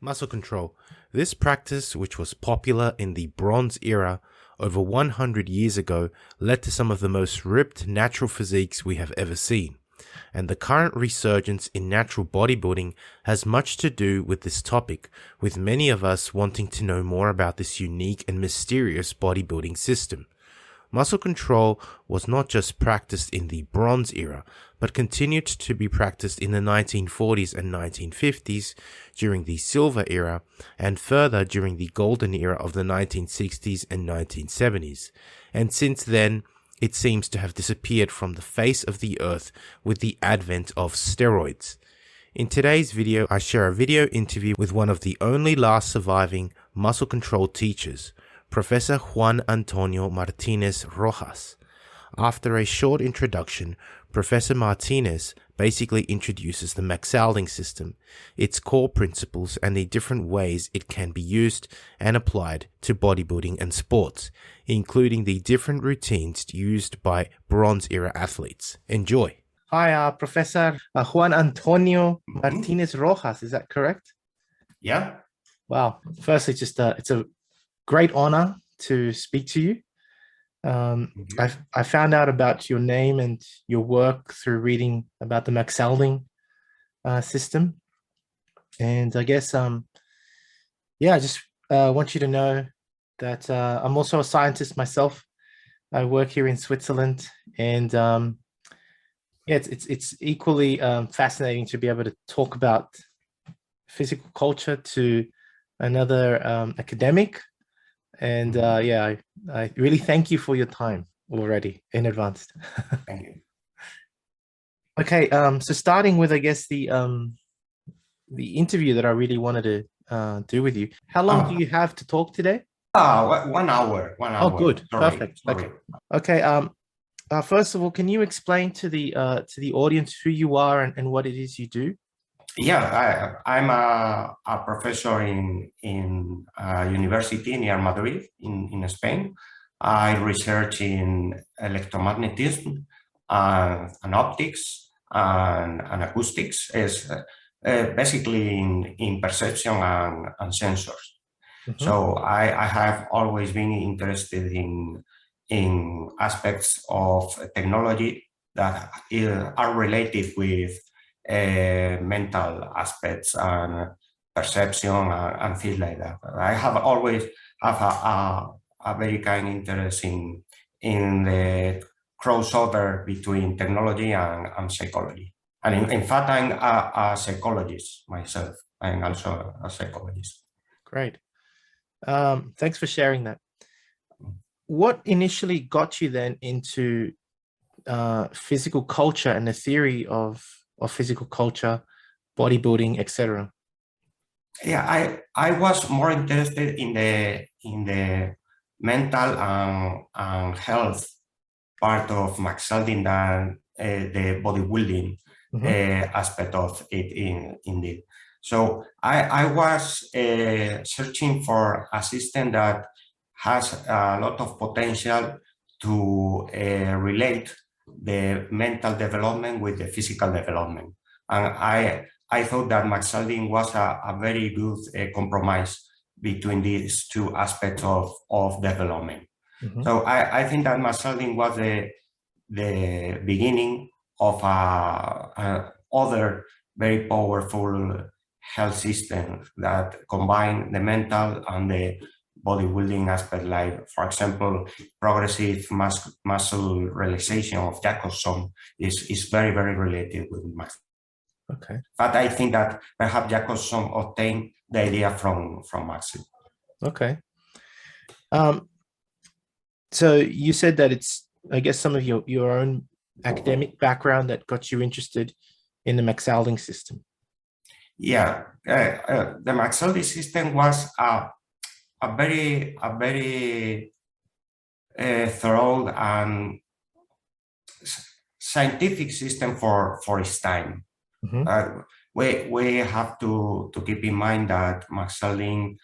Muscle control. This practice, which was popular in the Bronze Era over 100 years ago, led to some of the most ripped natural physiques we have ever seen. And the current resurgence in natural bodybuilding has much to do with this topic, with many of us wanting to know more about this unique and mysterious bodybuilding system. Muscle control was not just practiced in the Bronze Era, but continued to be practiced in the 1940s and 1950s, during the Silver Era, and further during the Golden Era of the 1960s and 1970s. And since then, it seems to have disappeared from the face of the earth with the advent of steroids. In today's video, I share a video interview with one of the only last surviving muscle control teachers, Professor Juan Antonio Martinez Rojas. After a short introduction, Professor Martinez basically introduces the Maxalding system, its core principles, and the different ways it can be used and applied to bodybuilding and sports, including the different routines used by Bronze Era athletes. Enjoy. Hi, Professor Juan Antonio Martinez Rojas. Is that correct? Yeah. Wow. Firstly, it's a great honor to speak to you. I found out about your name and your work through reading about the Maxalding system, and I guess I just want you to know that I'm also a scientist myself. I work here in Switzerland, and it's equally fascinating to be able to talk about physical culture to another academic. And I really thank you for your time already in advance. Thank you. Okay, so starting with, I guess, the interview that I really wanted to do with you. How long do you have to talk today? 1 hour. 1 hour. Oh, good. Sorry. Perfect. Sorry. Okay. First of all, can you explain to the audience who you are and what it is you do? Yeah, I'm a professor in a university near Madrid in Spain. I research in electromagnetism and optics and acoustics, is basically in perception and sensors. So I have always been interested in aspects of technology that are related with mental aspects and perception and things like that. I have always have a very kind interest in the crossover between technology and psychology. And in fact, I'm a psychologist myself. I'm also a psychologist. Great. Thanks for sharing that. What initially got you then into physical culture and the theory of physical culture, bodybuilding, etc.? Yeah, I was more interested in the mental and health part of Maxalding than the bodybuilding aspect of it indeed. So I was searching for a system that has a lot of potential to relate the mental development with the physical development. And I thought that Maxalding was a very good compromise between these two aspects of development. So I think that Maxalding was the beginning of other very powerful health system that combine the mental and the bodybuilding aspect, like, for example, progressive muscle relaxation of Jacobson is very, very related with Max. Okay. But I think that perhaps Jacobson obtained the idea from Max. Okay. So you said that it's, I guess, some of your own academic background that got you interested in the Maxalding system. Yeah, the Maxalding system was a very thorough and scientific system for its time. We have to keep in mind that Maxalding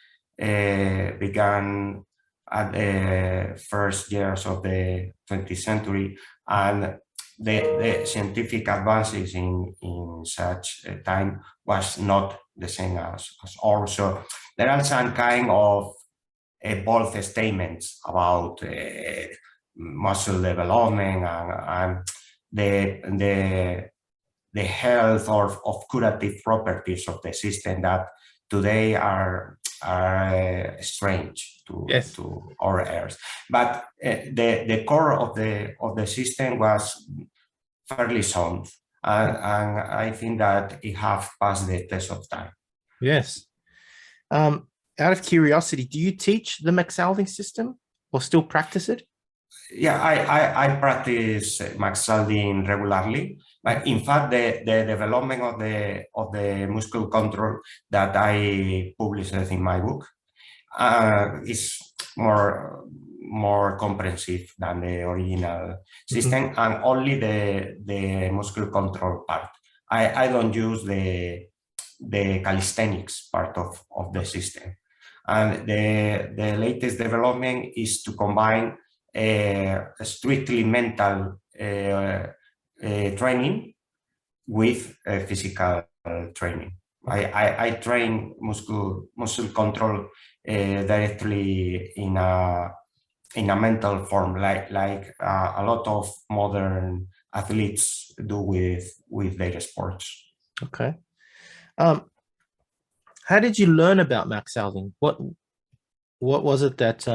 began at the first years of the 20th century, and the scientific advances in such a time was not the same as also. There are some kind of bold statements about muscle development and the health or of curative properties of the system that today are strange to our ears. But the core of the system was fairly sound, and I think that it have passed the test of time. Yes. Out of curiosity, do you teach the Maxalding system or still practice it? Yeah, I practice Maxalding regularly. But in fact, the development of the muscle control that I published in my book is more comprehensive than the original system, and only the muscle control part. I don't use the calisthenics part of the system. And the latest development is to combine strictly mental training with physical training. I train muscle control directly in a mental form, like a lot of modern athletes do with their sports. Okay. How did you learn about Maxalding? What was it that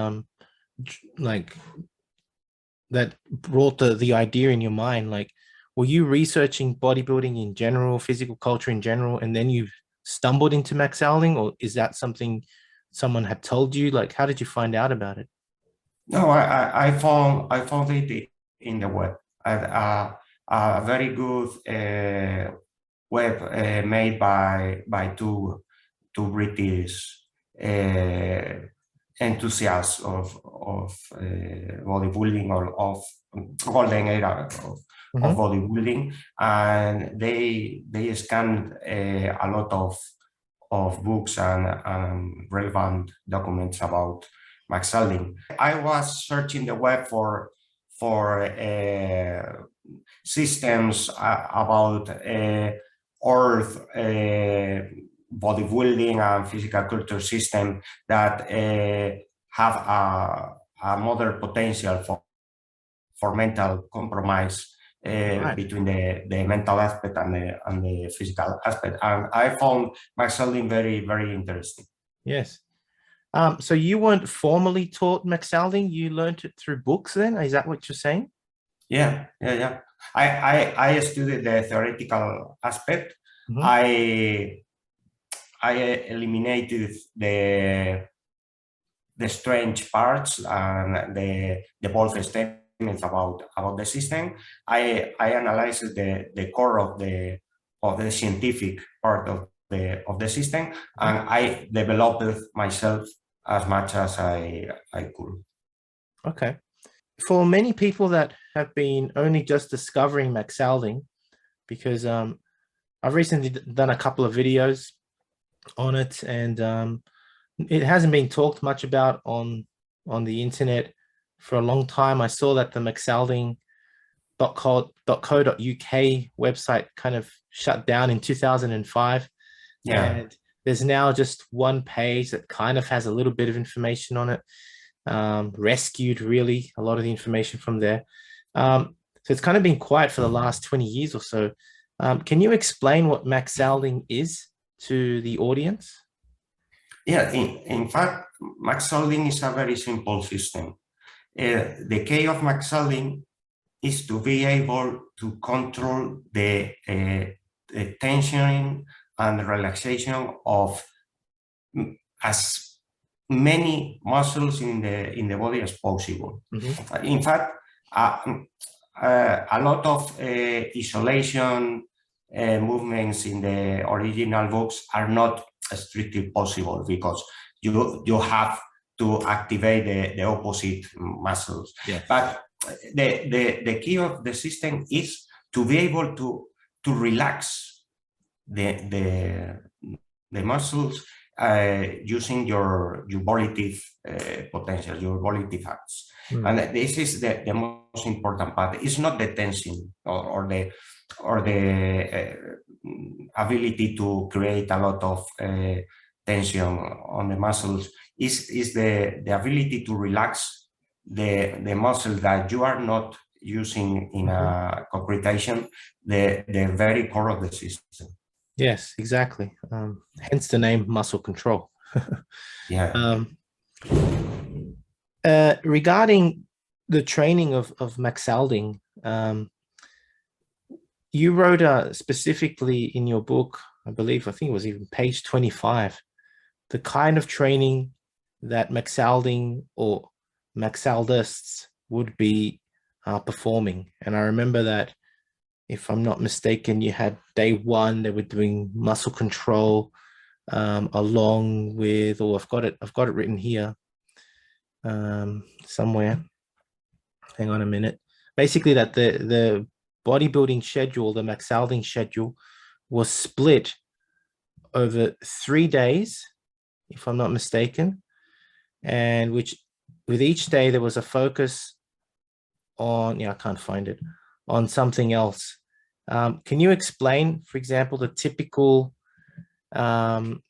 like that brought the idea in your mind? Like, were you researching bodybuilding in general, physical culture in general, and then you stumbled into Maxalding, or is that something someone had told you? Like, how did you find out about it? No, I found it in the web. A very good web made by two British enthusiasts of bodybuilding or of golden era of bodybuilding, and they scanned a lot of books and relevant documents about Maxalding. I was searching the web for systems about earth bodybuilding and physical culture system that have a modern potential for mental compromise between the mental aspect and the physical aspect. And I found Maxalding very, very interesting. Yes. So you weren't formally taught Maxalding, you learned it through books then? Is that what you're saying? Yeah. I studied the theoretical aspect. I eliminated the strange parts and the bold statements about the system. I analyzed the core of the scientific part of the system, and I developed it myself as much as I could. Okay. For many people that have been only just discovering Maxalding, because I've recently done a couple of videos on it, and it hasn't been talked much about on the internet for a long time. I saw that the maxalding.co.uk website kind of shut down in 2005. Yeah. And there's now just one page that kind of has a little bit of information on it, rescued really a lot of the information from there. So it's kind of been quiet for the last 20 years or so. Can you explain what Maxalding is to the audience? Yeah, in fact, Maxalding is a very simple system. The key of Maxalding is to be able to control the tension and relaxation of as many muscles in the body as possible. In fact, a lot of isolation movements in the original books are not strictly possible because you have to activate the opposite muscles. Yes. But the key of the system is to be able to relax the muscles using your volitive potential, your volitive acts. And this is the most important part. It's not the tensing or the ability to create a lot of tension on the muscles. Is the ability to relax the muscle that you are not using in a concretization, the very core of the system. Yes, exactly. Hence the name muscle control. Yeah. Regarding the training of Maxalding, you wrote specifically in your book, I think it was even page 25, the kind of training that Maxalding or Maxaldists would be performing. And I remember that, if I'm not mistaken, you had day one, they were doing muscle control along with, I've got it written here somewhere. Hang on a minute. Basically that the bodybuilding schedule, the Maxalding schedule, was split over 3 days, if I'm not mistaken, and with each day there was a focus on, I can't find it, on something else. Can you explain, for example, the typical, I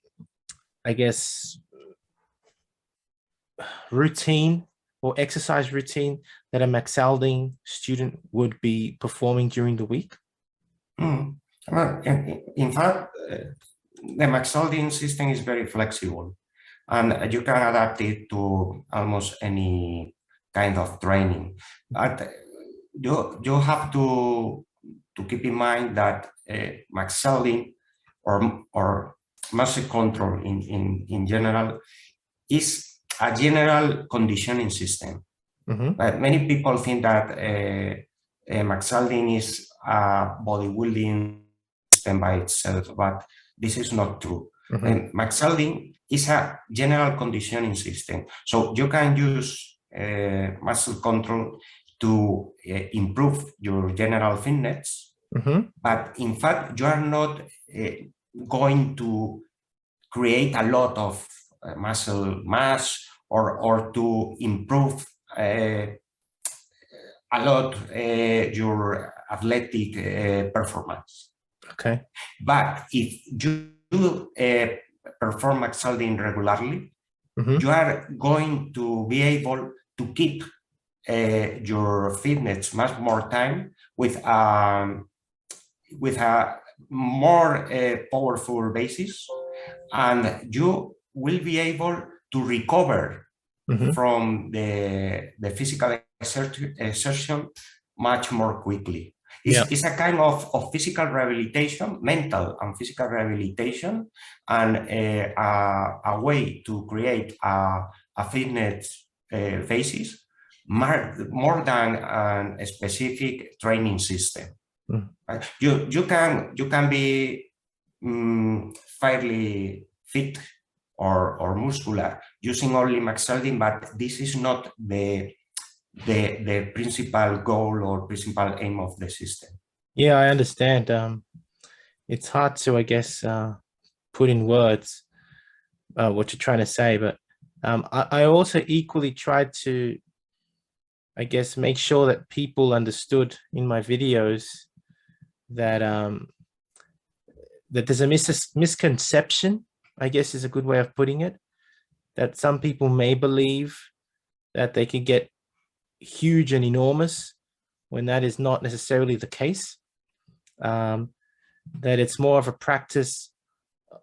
guess, routine or exercise routine that a Maxalding student would be performing during the week? Well, in fact, the Maxalding system is very flexible, and you can adapt it to almost any kind of training. But you have to keep in mind that Maxalding or muscle control in general is a general conditioning system. But many people think that Maxalding is a bodybuilding system by itself, but this is not true. Maxalding is a general conditioning system. So you can use muscle control to improve your general fitness, but in fact, you are not going to create a lot of muscle mass or to improve a lot your athletic performance. Okay. But if you perform Maxalding regularly, you are going to be able to keep your fitness much more time with a more powerful basis, and you will be able to recover from the physical exertion much more quickly. It's a kind of physical rehabilitation, mental and physical rehabilitation, and a way to create a fitness basis more than a specific training system. You can be fairly fit or muscular using only Maxalding, but this is not the principal goal or principal aim of the system. Yeah, I understand. It's hard to, I guess, put in words what you're trying to say, but I also equally tried to, I guess, make sure that people understood in my videos that that there's a misconception, I guess is a good way of putting it, that some people may believe that they could get huge and enormous when that is not necessarily the case. That it's more of a practice,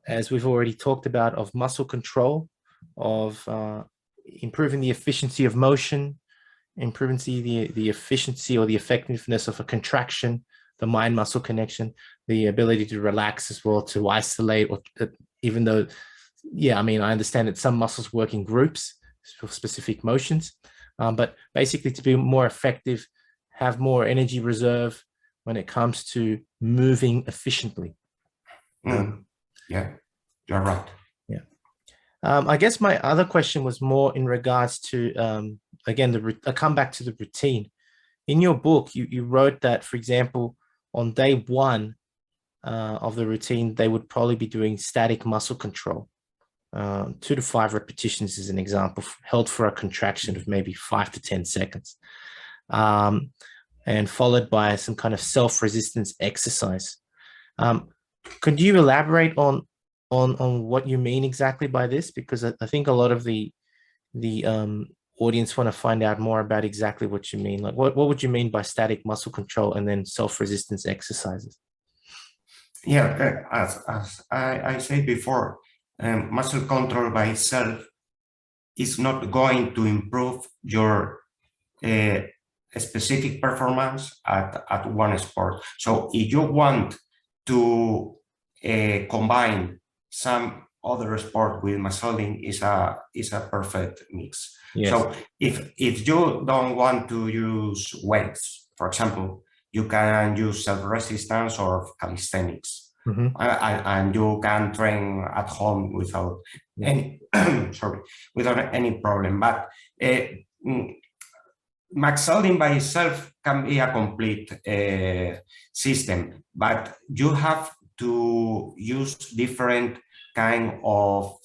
as we've already talked about, of muscle control, of improving the efficiency of motion, improving the efficiency or the effectiveness of a contraction, the mind-muscle connection, the ability to relax as well, to isolate, or even though, I mean, I understand that some muscles work in groups for specific motions, but basically to be more effective, have more energy reserve when it comes to moving efficiently. Yeah, you're right. Yeah. I guess my other question was more in regards to, again, I come back to the routine. In your book, you wrote that, for example, on day one of the routine, they would probably be doing static muscle control. 2 to 5 repetitions is an example, held for a contraction of maybe 5 to 10 seconds, and followed by some kind of self-resistance exercise. Could you elaborate on what you mean exactly by this? Because I think a lot of the audience want to find out more about exactly what you mean. Like, what would you mean by static muscle control and then self-resistance exercises? Yeah, as I said before, muscle control by itself is not going to improve your specific performance at one sport. So if you want to combine some other sport with Maxalding, is a perfect mix. Yes. So if you don't want to use weights, for example, you can use self-resistance or calisthenics, and you can train at home without any without any problem. But Maxalding by itself can be a complete system, but you have to use different kind of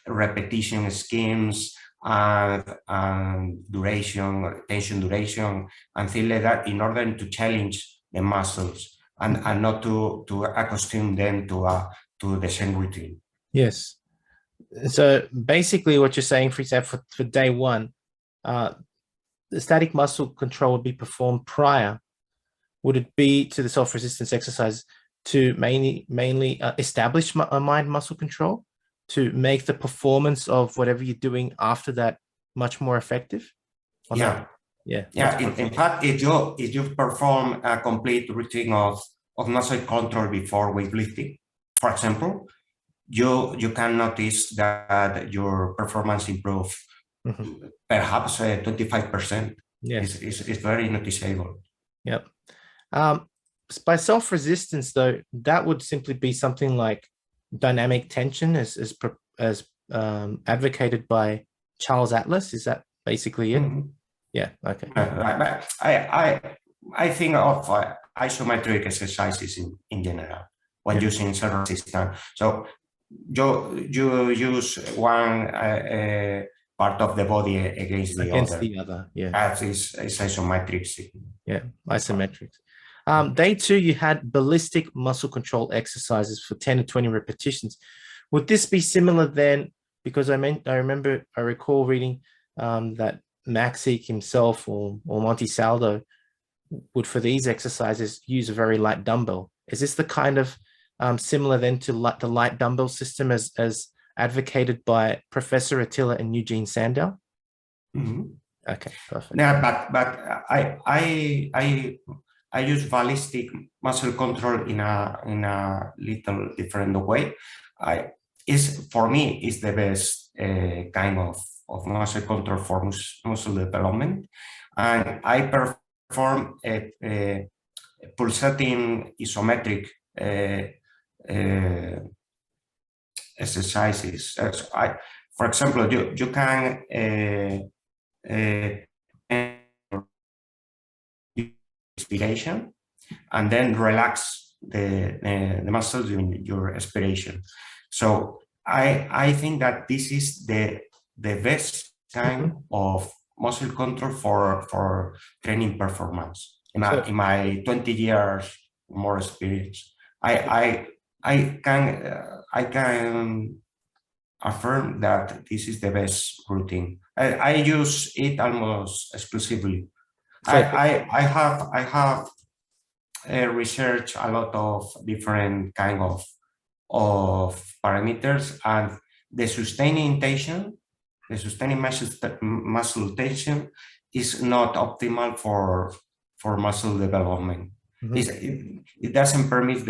repetition schemes and duration, tension duration, and things like that, in order to challenge the muscles and not to accustom them to the same routine. Yes. So basically what you're saying, for example, for day one, the static muscle control would be performed prior. Would it be to the self-resistance exercise to mainly establish mind muscle control, to make the performance of whatever you're doing after that much more effective? Yeah. In fact, if you perform a complete routine of muscle control before weightlifting, for example, you can notice that your performance improves perhaps 25%. Yes, it's very noticeable. Yep. By self-resistance, though, that would simply be something like dynamic tension, as advocated by Charles Atlas. Is that basically it? Yeah. Okay. I think of isometric exercises in general when using self-resistance. So you use one part of the body against the other. Yeah. That is isometric. Yeah, isometrics. Day 2, you had ballistic muscle control exercises for 10 to 20 repetitions. Would this be similar then? Because I recall reading that Maxi himself or Montisaldo would, for these exercises, use a very light dumbbell. Is this the kind of similar then to the light dumbbell system as advocated by Professor Attila and Eugene Sandow? Okay, perfect. Yeah, but I use ballistic muscle control in a little different way. For me, is the best kind of muscle control for muscle development, and I perform a pulsating isometric exercises. For example, you can inspiration and then relax the muscles during your expiration. So I think that this is the best kind of muscle control for training performance. In my 20 years more experience, I can affirm that this is the best routine. I use it almost exclusively. I have researched a lot of different kind of parameters, and the sustaining tension, muscle tension is not optimal for muscle development. It doesn't permit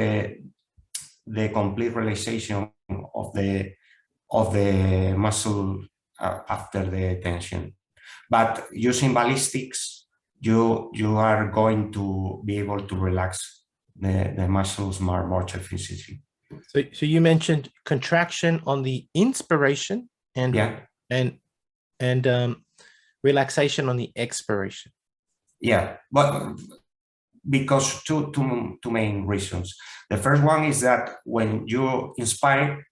the complete relaxation of the muscle after the tension. But using ballistics, you are going to be able to relax the muscles more efficiently. So you mentioned contraction on the inspiration and relaxation on the expiration. Yeah, but because two main reasons. The first one is that when you inspire,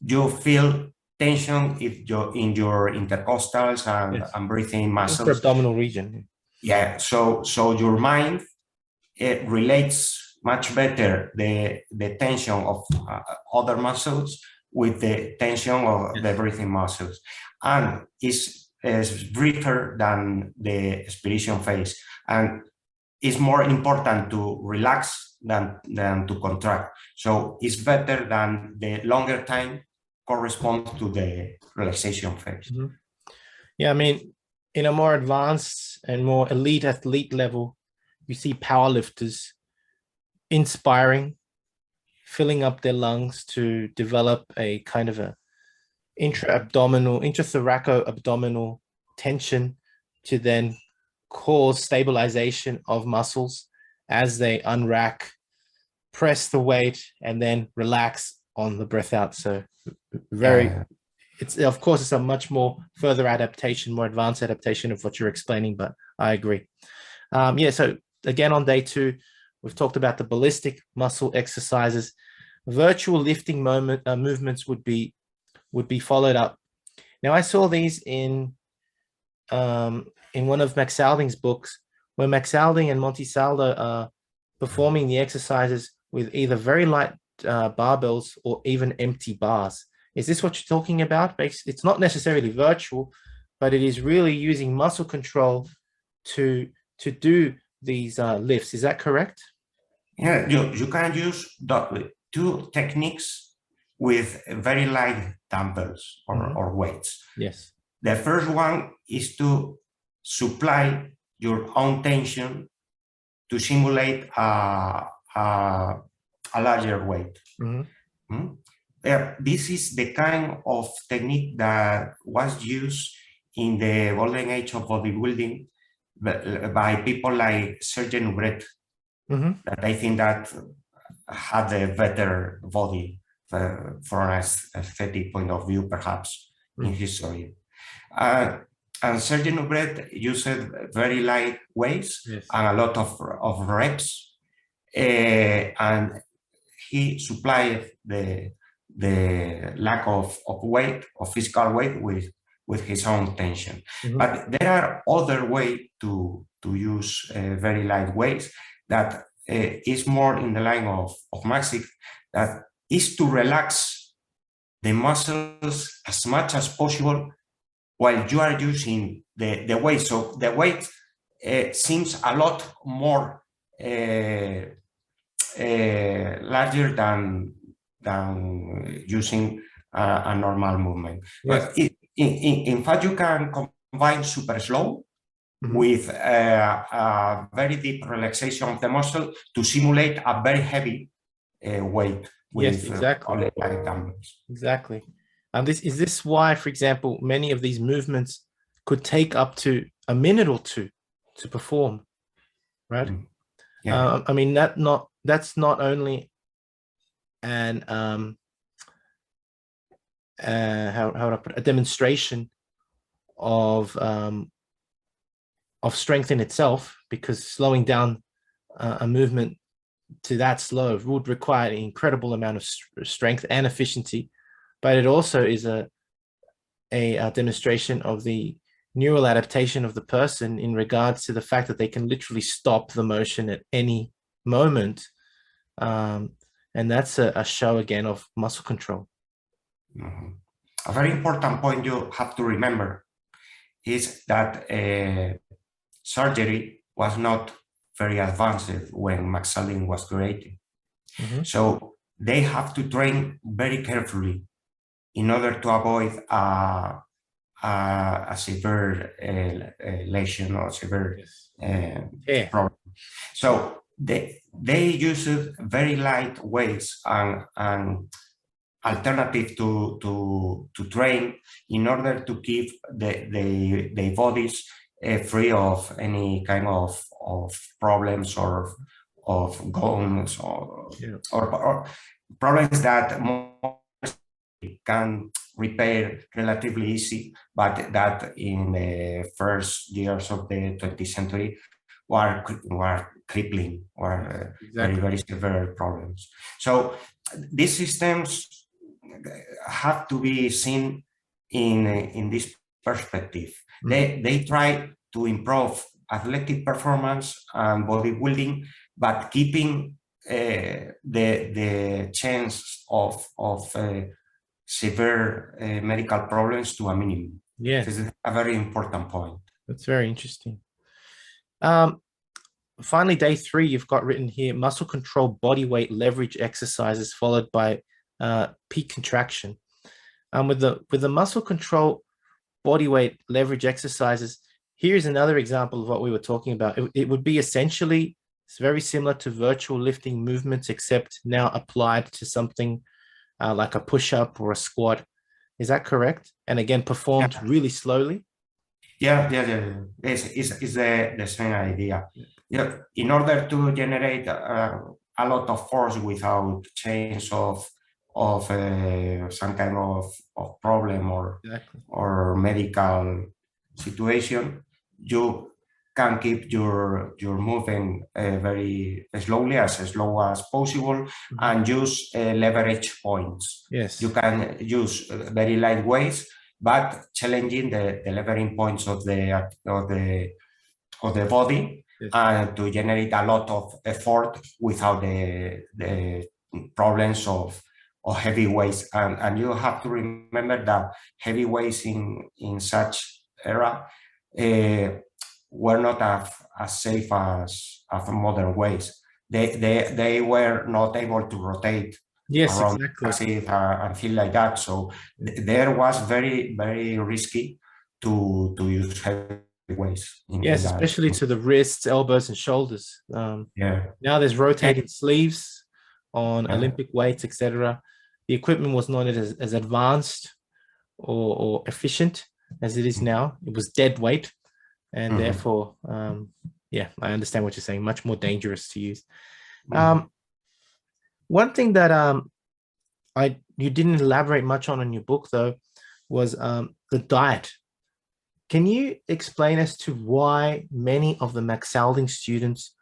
you feel tension in your intercostals and breathing muscles. Abdominal region. Yeah, so your mind, it relates much better the tension of other muscles with the tension of the breathing muscles, and is briefer than the expiration phase, and it's more important to relax than to contract. So it's better than the longer time corresponds to the relaxation phase. Mm-hmm. Yeah, I mean, in a more advanced and more elite athlete level, you see powerlifters inspiring, filling up their lungs to develop a kind of a intrathoraco-abdominal tension to then cause stabilization of muscles as they unrack, press the weight, and then relax on the breath out. So it's, of course, it's a much more further adaptation, more advanced adaptation of what you're explaining, but I agree. Yeah, so again, on day 2, we've talked about the ballistic muscle exercises. Virtual lifting movements would be followed up. Now, I saw these in one of Maxalding's books, where Maxalding and Montisaldo are performing the exercises with either very light barbells or even empty bars. Is this what you're talking about? It's not necessarily virtual, but it is really using muscle control to do these lifts. Is that correct? Yeah, you can use 2 techniques with very light dumbbells or weights. Yes. The first one is to supply your own tension to simulate a larger weight. This is the kind of technique that was used in the golden age of bodybuilding by people like Serge Nubret, that I think that had a better body from an aesthetic point of view, perhaps, in history. And Serge Nubret used very light weights and a lot of reps, and he supplied the lack of weight, of physical weight, with his own tension. But there are other ways to use very light weights that is more in the line of Maxic, that is to relax the muscles as much as possible while you are using the weight. So the weight seems a lot more larger than using a normal movement. But in fact, you can combine super slow with a very deep relaxation of the muscle to simulate a very heavy weight with only light dumbbells. Exactly. And is this why, for example, many of these movements could take up to a minute or 2 to perform, right? I mean, that's not only an how do I put it, a demonstration of strength in itself, because slowing down a movement to that slow would require an incredible amount of strength and efficiency, but it also is a demonstration of the neural adaptation of the person in regards to the fact that they can literally stop the motion at any moment. And that's a show again of muscle control. A very important point you have to remember is that surgery was not very advanced when Maxalding was created. So they have to train very carefully in order to avoid a severe lesion or severe problem. So they used very light weights and alternative to train in order to keep the bodies free of any kind of problems or of goals or problems that can repair relatively easy, but that in the first years of the 20th century were crippling, were very, very severe problems. So these systems have to be seen in this perspective. They try to improve athletic performance and bodybuilding, but keeping the chance of severe medical problems to a minimum. Yes. This is a very important point. That's very interesting. Finally, day 3, you've got written here, muscle control body weight leverage exercises followed by peak contraction. With the muscle control body weight leverage exercises, here's another example of what we were talking about. It would be essentially, it's very similar to virtual lifting movements, except now applied to something like a push-up or a squat. Is that correct? And again, performed really slowly? Yeah. It's the same idea. Yeah. In order to generate a lot of force without change of some kind of problem or medical situation, you can keep your moving very slowly, as slow as possible, and use leverage points. Yes. You can use very light weights, but challenging the leveraging points of the body, yes, and to generate a lot of effort without the problems of heavy weights. And you have to remember that heavy weights in such era were not as safe as modern weights. They were not able to rotate around and feel like that. So there was very, very risky to use heavy weights. Yes, especially to the wrists, elbows, and shoulders. Yeah. Now there's rotating sleeves on Olympic weights, etc. The equipment was not as advanced or efficient as it is now. It was dead weight, and therefore, yeah, I understand what you're saying. Much more dangerous to use. One thing that you didn't elaborate much on in your book, though, was the diet. Can you explain as to why many of the Maxalding students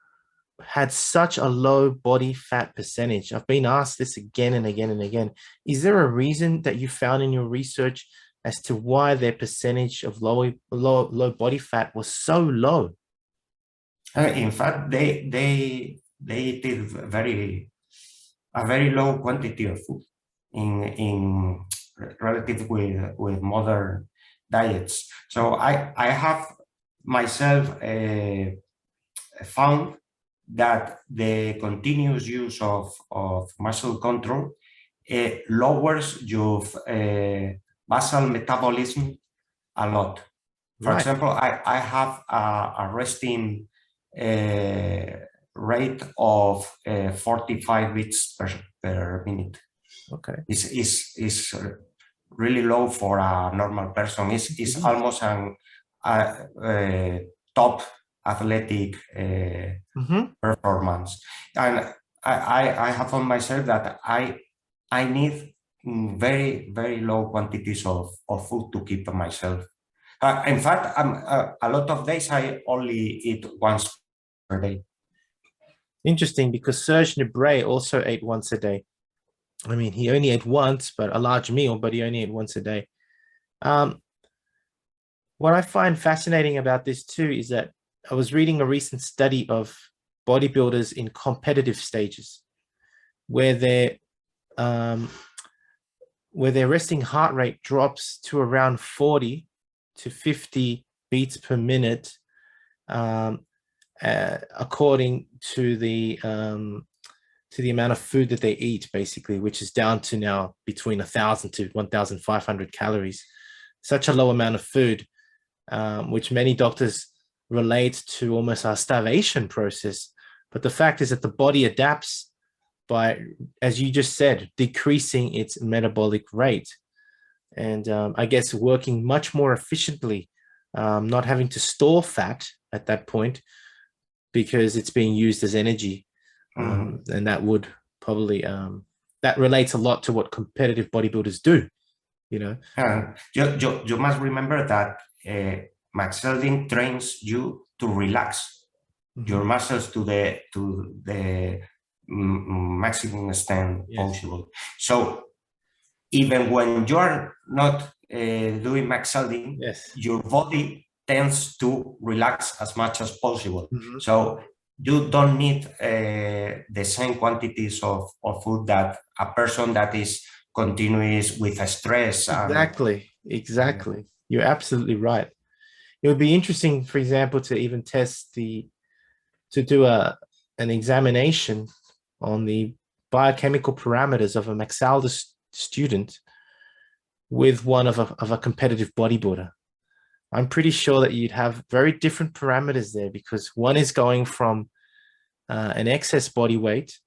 had such a low body fat percentage? I've been asked this again and again and again. Is there a reason that you found in your research as to why their percentage of low body fat was so low? In fact, they did a very low quantity of food in relative with modern diets. So I have myself found that the continuous use of muscle control lowers your basal metabolism a lot. For example, I have a resting rate of 45 beats per minute. Okay. It's really low for a normal person. It's almost a top athletic performance. And I have found myself that I need very, very low quantities of food to keep myself. In fact, a lot of days I only eat once per day. Interesting, because Serge Nubret also ate once a day. I mean, he only ate once, but a large meal, but he only ate once a day. What I find fascinating about this too is that I was reading a recent study of bodybuilders in competitive stages where their resting heart rate drops to around 40 to 50 beats per minute, according to the amount of food that they eat, basically, which is down to now between 1,000 to 1,500 calories. Such a low amount of food, which many doctors relate to almost our starvation process. But the fact is that the body adapts by, as you just said, decreasing its metabolic rate. And I guess working much more efficiently, not having to store fat at that point because it's being used as energy. And that would probably, that relates a lot to what competitive bodybuilders do, you know. You must remember that Maxalding trains you to relax your muscles to the maximum extent possible. So even when you are not doing Maxalding, Yes. your body tends to relax as much as possible. So you don't need the same quantities of food that a person that is continuous with a stress. Exactly. You're absolutely right. It would be interesting, for example, to even to do an examination on the biochemical parameters of a Maxalder student with one of a competitive bodybuilder. I'm pretty sure that you'd have very different parameters there, because one is going from an excess body weight,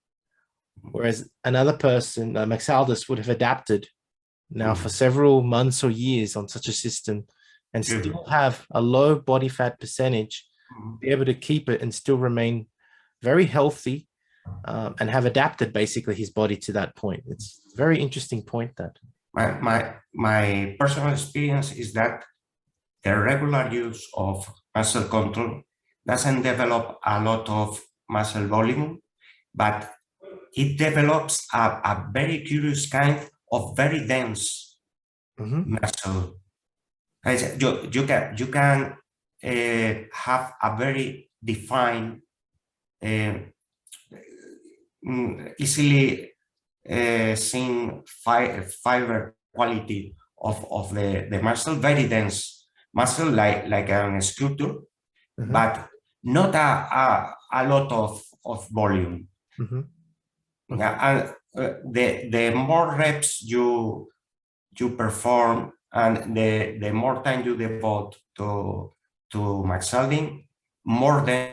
whereas another person, Maxaldus, would have adapted now for several months or years on such a system and still have a low body fat percentage, be able to keep it and still remain very healthy, and have adapted basically his body to that point. It's a very interesting point that. My personal experience is that the regular use of muscle control doesn't develop a lot of muscle volume, but it develops a very curious kind of very dense muscle. You can have a very defined, easily seen fiber quality of the muscle, very dense muscle, like an sculpture, but not a lot of volume. And the more reps you perform and the more time you devote to Maxalding, more than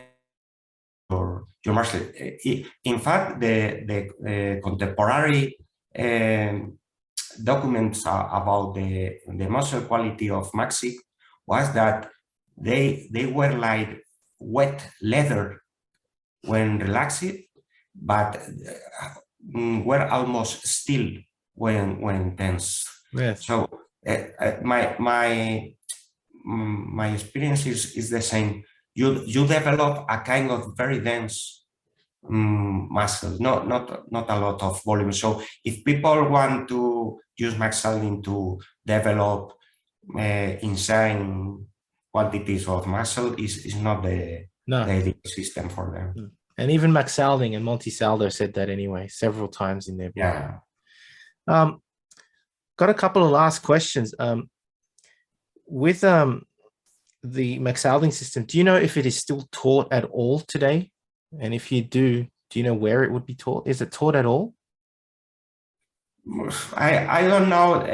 your muscle. In fact, the contemporary documents about the muscle quality of Maxi was that they were like wet leather when relaxed, but were almost still when tense. Yes. So my experience is the same. You develop a kind of very dense muscle, not a lot of volume. So if people want to use Maxalding to develop insane quantities of muscle, is not the ideal system for them. And even Maxalding and Monty Saldo said that anyway, several times in their book. Yeah. Got a couple of last questions. With the Maxalding system, do you know if it is still taught at all today? And if you do you know where it would be taught? Is it taught at all? I don't know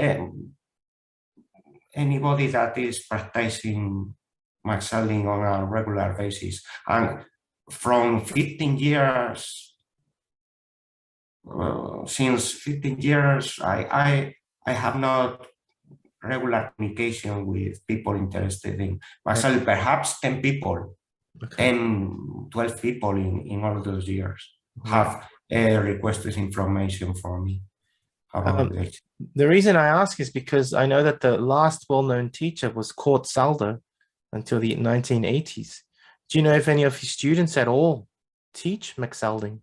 anybody that is practicing Maxalding on a regular basis. And from 15 years, since 15 years, I have not regular communication with people interested in Maxalding. Perhaps 10 people, 10, 12 people in all those years have requested information for me about it. The reason I ask is because I know that the last well-known teacher was Kurt Saldo until the 1980s. Do you know if any of his students at all teach Maxalding?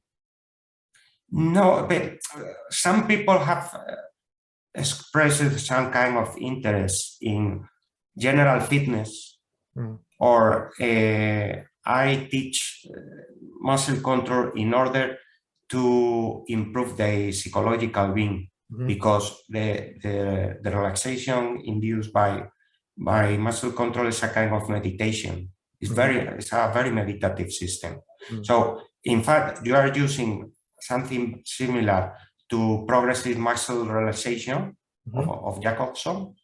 No, but some people have expressed some kind of interest in general fitness, or I teach muscle control in order to improve the psychological being, because the relaxation induced by muscle control is a kind of meditation. It's a very meditative system. So in fact, you are using something similar to progressive muscle relaxation of Jacobson,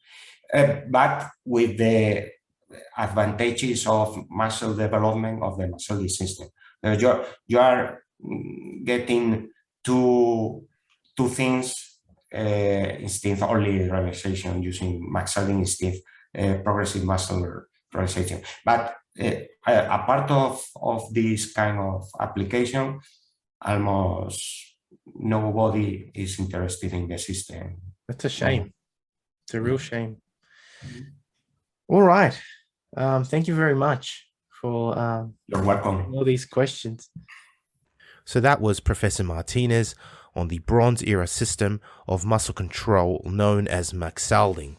but with the advantages of muscle development of the Maxalding system. You are getting two things instead of only relaxation using Maxalding instead progressive muscle relaxation. But a part of this kind of application, almost nobody is interested in the system. That's a shame. It's a real shame. All right. Thank you very much for You're welcome. all these questions. So that was Professor Martinez on the Bronze Era system of muscle control known as Maxalding,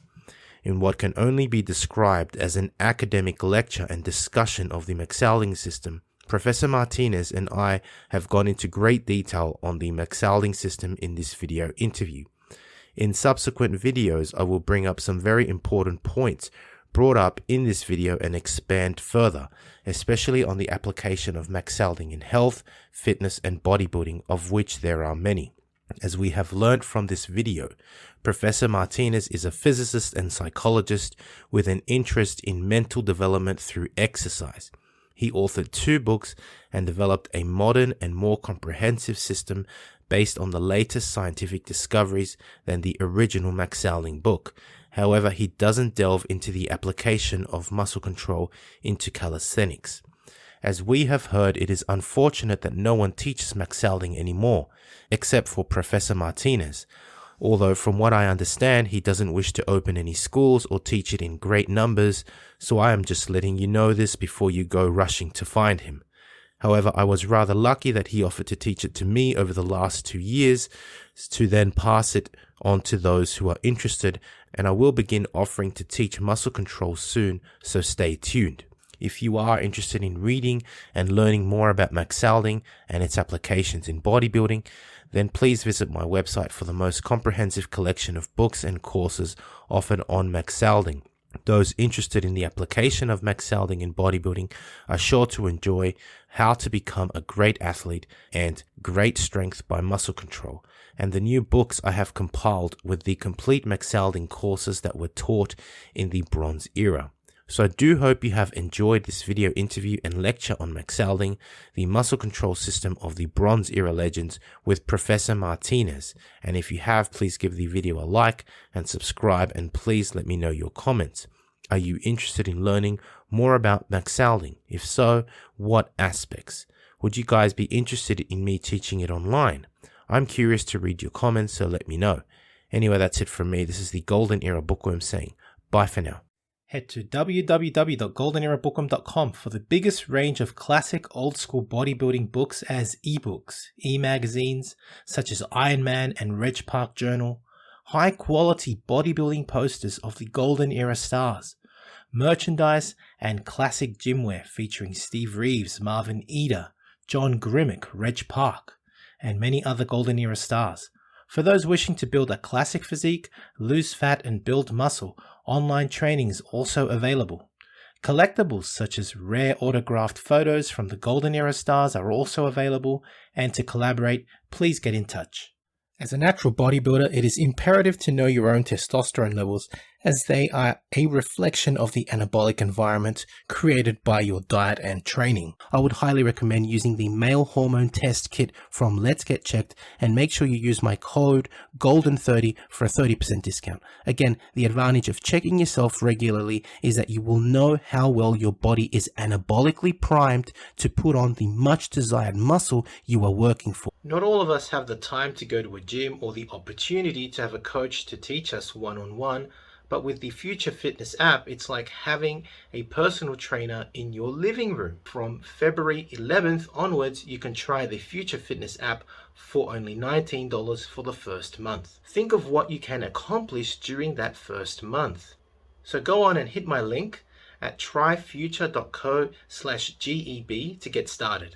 in what can only be described as an academic lecture and discussion of the Maxalding system. Professor Martinez and I have gone into great detail on the Maxalding system in this video interview. In subsequent videos, I will bring up some very important points brought up in this video and expand further, especially on the application of Maxalding in health, fitness, and bodybuilding, of which there are many. As we have learned from this video, Professor Martinez is a physicist and psychologist with an interest in mental development through exercise. He authored 2 books and developed a modern and more comprehensive system based on the latest scientific discoveries than the original Maxalding book. However, he doesn't delve into the application of muscle control into calisthenics. As we have heard, it is unfortunate that no one teaches Maxalding anymore, except for Professor Martinez. Although from what I understand, he doesn't wish to open any schools or teach it in great numbers, so I am just letting you know this before you go rushing to find him. However, I was rather lucky that he offered to teach it to me over the last 2 years, to then pass it on to those who are interested, and I will begin offering to teach muscle control soon, so stay tuned. If you are interested in reading and learning more about Maxalding and its applications in bodybuilding, then please visit my website for the most comprehensive collection of books and courses offered on Maxalding. Those interested in the application of Maxalding in bodybuilding are sure to enjoy How to Become a Great Athlete and Great Strength by Muscle Control, and the new books I have compiled with the complete Maxalding courses that were taught in the Bronze Era. So I do hope you have enjoyed this video interview and lecture on Maxalding, the muscle control system of the Bronze Era legends with Professor Martinez. And if you have, please give the video a like and subscribe, and please let me know your comments. Are you interested in learning more about Maxalding? If so, what aspects? Would you guys be interested in me teaching it online? I'm curious to read your comments, so let me know. Anyway, that's it from me. This is the Golden Era Bookworm saying bye for now. Head to www.goldenerabookworm.com for the biggest range of classic old-school bodybuilding books as ebooks, e-magazines such as Iron Man and Reg Park Journal, high-quality bodybuilding posters of the Golden Era stars, merchandise and classic gymwear featuring Steve Reeves, Marvin Eder, John Grimmick, Reg Park, and many other Golden Era stars. For those wishing to build a classic physique, lose fat, and build muscle, online training is also available. Collectibles such as rare autographed photos from the Golden Era stars are also available, and to collaborate, please get in touch. As a natural bodybuilder, it is imperative to know your own testosterone levels, as they are a reflection of the anabolic environment created by your diet and training. I would highly recommend using the male hormone test kit from Let's Get Checked, and make sure you use my code GOLDEN30 for a 30% discount. Again, the advantage of checking yourself regularly is that you will know how well your body is anabolically primed to put on the much desired muscle you are working for. Not all of us have the time to go to a gym or the opportunity to have a coach to teach us one-on-one, but with the Future Fitness app, it's like having a personal trainer in your living room. From February 11th onwards, you can try the Future Fitness app for only $19 for the first month. Think of what you can accomplish during that first month. So go on and hit my link at tryfuture.co/GEB to get started.